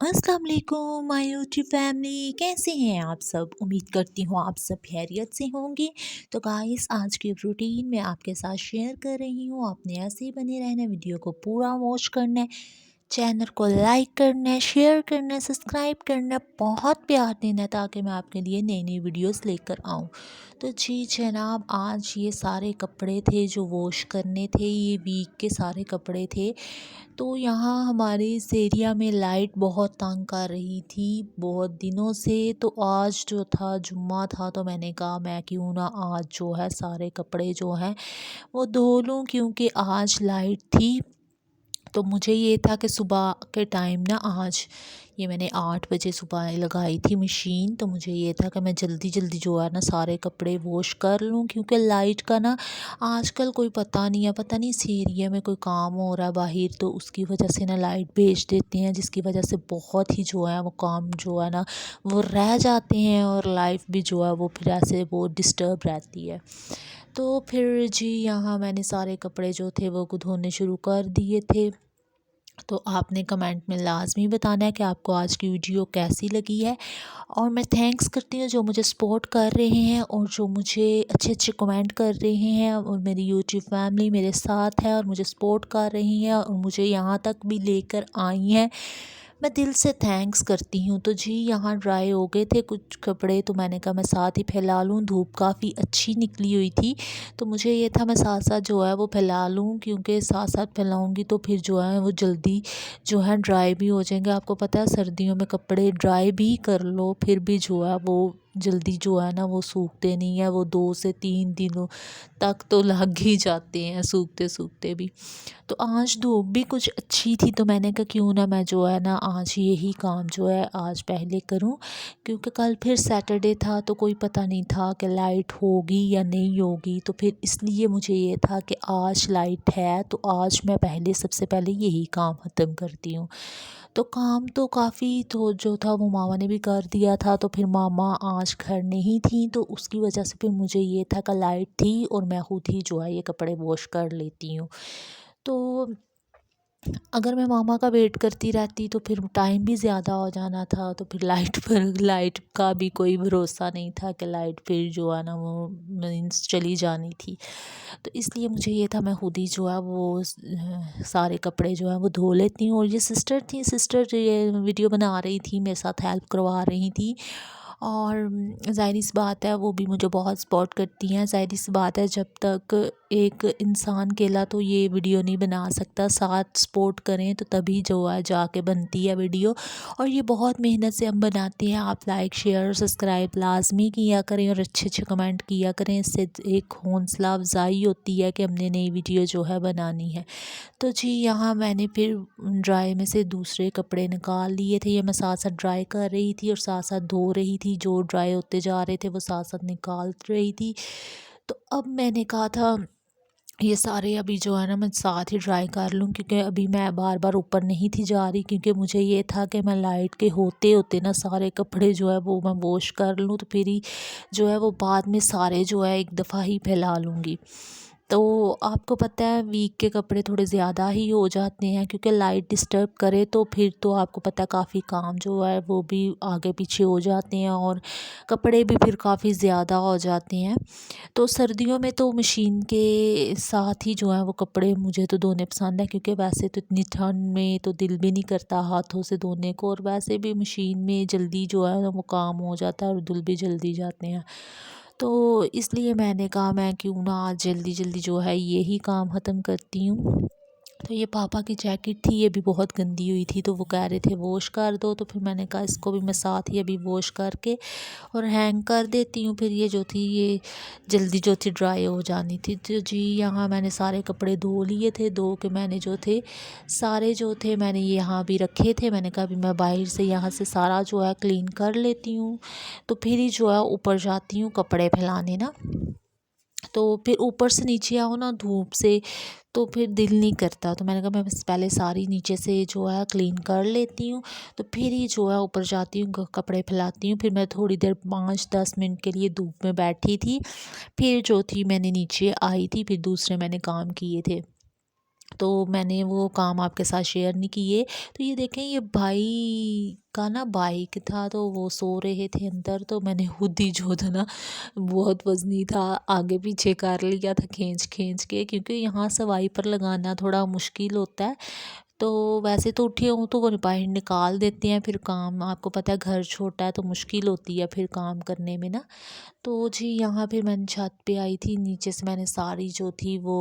अस्सलाम वालेकुम my YouTube family, कैसे हैं आप सब। उम्मीद करती हूँ आप सब खैरियत से होंगे। तो गाइस, आज की रूटीन मैं आपके साथ शेयर कर रही हूँ। आपने ऐसे ही बने रहना है, वीडियो को पूरा वॉच करना है, चैनल को लाइक करना है, शेयर करना है, सब्सक्राइब करना है, बहुत प्यार देना है ताकि मैं आपके लिए नई नई वीडियोस लेकर आऊँ। तो जी जनाब, आज ये सारे कपड़े थे जो वॉश करने थे, ये वीक के सारे कपड़े थे। तो यहाँ हमारे इस एरिया में लाइट बहुत तंग कर रही थी बहुत दिनों से। तो आज जो था जुम्मा था, तो मैंने कहा मैं क्यों ना आज जो है सारे कपड़े जो हैं वो धो लूँ, क्योंकि आज लाइट थी। तो मुझे ये था कि सुबह के टाइम ना, आज ये मैंने 8 बजे सुबह लगाई थी मशीन। तो मुझे ये था कि मैं जल्दी जल्दी जो है ना सारे कपड़े वॉश कर लूँ, क्योंकि लाइट का ना आजकल कोई पता नहीं है। पता नहीं इस एरिया में कोई काम हो रहा है बाहर, तो उसकी वजह से ना लाइट भेज देते हैं, जिसकी वजह से बहुत ही जो है वो काम जो है ना वो रह जाते हैं, और लाइफ भी जो है वो फिर ऐसे वो डिस्टर्ब रहती है। तो फिर जी यहाँ मैंने सारे कपड़े जो थे वो धोने शुरू कर दिए थे। तो आपने कमेंट में लाजमी बताना है कि आपको आज की वीडियो कैसी लगी है। और मैं थैंक्स करती हूँ जो मुझे सपोर्ट कर रहे हैं और जो मुझे अच्छे अच्छे कमेंट कर रहे हैं, और मेरी यूट्यूब फैमिली मेरे साथ है और मुझे सपोर्ट कर रही है और मुझे यहाँ तक भी लेकर आई हैं। मैं दिल से थैंक्स करती हूँ। तो जी यहाँ ड्राई हो गए थे कुछ कपड़े, तो मैंने कहा मैं साथ ही फैला लूँ। धूप काफ़ी अच्छी निकली हुई थी, तो मुझे ये था मैं साथ साथ जो है वो फैला लूँ, क्योंकि साथ साथ फैलाऊँगी तो फिर जो है वो जल्दी जो है ड्राई भी हो जाएंगे। आपको पता है सर्दियों में कपड़े ड्राई भी कर लो फिर भी जो है वो जल्दी जो है ना वो सूखते नहीं है। वो 2 से 3 दिनों तक तो लग ही जाते हैं सूखते सूखते भी। तो आज धूप भी कुछ अच्छी थी, तो मैंने कहा क्यों ना मैं जो है ना आज यही काम जो है आज पहले करूं, क्योंकि कल फिर सैटरडे था तो कोई पता नहीं था कि लाइट होगी या नहीं होगी। तो फिर इसलिए मुझे ये था कि आज लाइट है तो आज मैं पहले सबसे पहले यही काम ख़त्म करती हूँ। तो काम तो काफ़ी तो जो था वो मामा ने भी कर दिया था। तो फिर मामा आज घर नहीं थी, तो उसकी वजह से फिर मुझे ये था कि लाइट थी और मैं खुद ही जो है ये कपड़े वॉश कर लेती हूँ। तो अगर मैं मामा का वेट करती रहती तो फिर टाइम भी ज़्यादा हो जाना था। तो फिर लाइट पर लाइट का भी कोई भरोसा नहीं था कि लाइट फिर जो है ना वो मीन्स चली जानी थी। तो इसलिए मुझे ये था मैं खुद ही जो है वो सारे कपड़े जो है वो धो लेती हूँ। और ये सिस्टर थी, सिस्टर ये वीडियो बना रही थी, मेरे साथ हेल्प करवा रही थी। और ज़ाहिर सी बात है वो भी मुझे बहुत सपोर्ट करती हैं। ज़ाहिर सी बात है जब तक एक इंसान अकेला तो ये वीडियो नहीं बना सकता, साथ सपोर्ट करें तो तभी जो है जाके बनती है वीडियो। और ये बहुत मेहनत से हम बनाते हैं। आप लाइक शेयर सब्सक्राइब लाजमी किया करें और अच्छे अच्छे कमेंट किया करें, इससे एक हौसला अफजाई होती है कि हमने नई वीडियो जो है बनानी है। तो जी यहाँ मैंने फिर ड्राई में से दूसरे कपड़े निकाल लिए थे। ये मैं साथ साथ ड्राई कर रही थी और साथ साथ धो रही थी, जो ड्राई होते जा रहे थे वो साथ साथ निकाल रही थी। तो अब मैंने कहा था ये सारे अभी जो है ना मैं साथ ही ड्राई कर लूँ, क्योंकि अभी मैं बार बार ऊपर नहीं थी जा रही, क्योंकि मुझे ये था कि मैं लाइट के होते होते ना सारे कपड़े जो है वो मैं वॉश कर लूँ, तो फिर ही जो है वो बाद में सारे जो है एक दफ़ा ही फैला लूँगी। तो आपको पता है वीक के कपड़े थोड़े ज़्यादा ही हो जाते हैं, क्योंकि लाइट डिस्टर्ब करे तो फिर तो आपको पता है काफ़ी काम जो है वो भी आगे पीछे हो जाते हैं और कपड़े भी फिर काफ़ी ज़्यादा हो जाते हैं। तो सर्दियों में तो मशीन के साथ ही जो है वो कपड़े मुझे तो धोने पसंद है, क्योंकि वैसे तो इतनी ठंड में तो दिल भी नहीं करता हाथों से धोने को, और वैसे भी मशीन में जल्दी जो है वो काम हो जाता है और धुल भी जल्दी जाते हैं। तो इसलिए मैंने कहा मैं क्यों ना आज जल्दी जल्दी जो है यही काम ख़त्म करती हूँ। तो ये पापा की जैकेट थी, ये भी बहुत गंदी हुई थी, तो वो कह रहे थे वॉश कर दो। तो फिर मैंने कहा इसको भी मैं साथ ही अभी वॉश करके और हैंग कर देती हूँ। फिर ये जो थी ये जल्दी जो थी ड्राई हो जानी थी। तो जी यहाँ मैंने सारे कपड़े धो लिए थे, धो के मैंने जो थे सारे जो थे मैंने ये यहाँ भी रखे थे। मैंने कहा अभी मैं बाहर से यहाँ से सारा जो है क्लीन कर लेती हूँ, तो फिर ही जो है ऊपर जाती हूँ कपड़े फैलाने ना। तो फिर ऊपर से नीचे आओ ना धूप से, तो फिर दिल नहीं करता। तो मैंने कहा मैं बस पहले सारी नीचे से जो है क्लीन कर लेती हूँ, तो फिर ही जो है ऊपर जाती हूँ कपड़े फैलाती हूँ। फिर मैं थोड़ी देर 5-10 मिनट के लिए धूप में बैठी थी, फिर जो थी मैंने नीचे आई थी, फिर दूसरे मैंने काम किए थे। तो मैंने वो काम आपके साथ शेयर नहीं किए। तो ये देखें, ये भाई का ना बाइक था, तो वो सो रहे थे अंदर, तो मैंने हुडी जो था ना, बहुत वज़नी था, आगे पीछे कर लिया था खींच-खींच के, क्योंकि यहाँ से वाइपर लगाना थोड़ा मुश्किल होता है। तो वैसे तो उठी हूँ तो वो बाहर निकाल देते हैं, फिर काम आपको पता है घर छोटा है तो मुश्किल होती है फिर काम करने में ना। तो जी यहाँ फिर मैंने छत पे आई थी, नीचे से मैंने साड़ी जो थी वो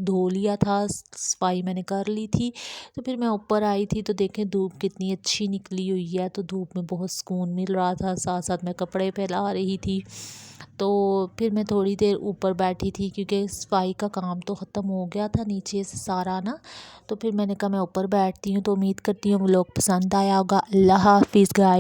धो लिया था, सफाई मैंने कर ली थी। तो फिर मैं ऊपर आई थी तो देखें धूप कितनी अच्छी निकली हुई है, तो धूप में बहुत सुकून मिल रहा था, साथ साथ मैं कपड़े फैला रही थी। तो फिर मैं थोड़ी देर ऊपर बैठी थी, क्योंकि सफाई का काम तो ख़त्म हो गया था नीचे से सारा ना। तो फिर मैंने कहा मैं ऊपर बैठती हूँ। तो उम्मीद करती हूँ व्लॉग पसंद आया होगा। अल्लाह हाफिज़ गाइस।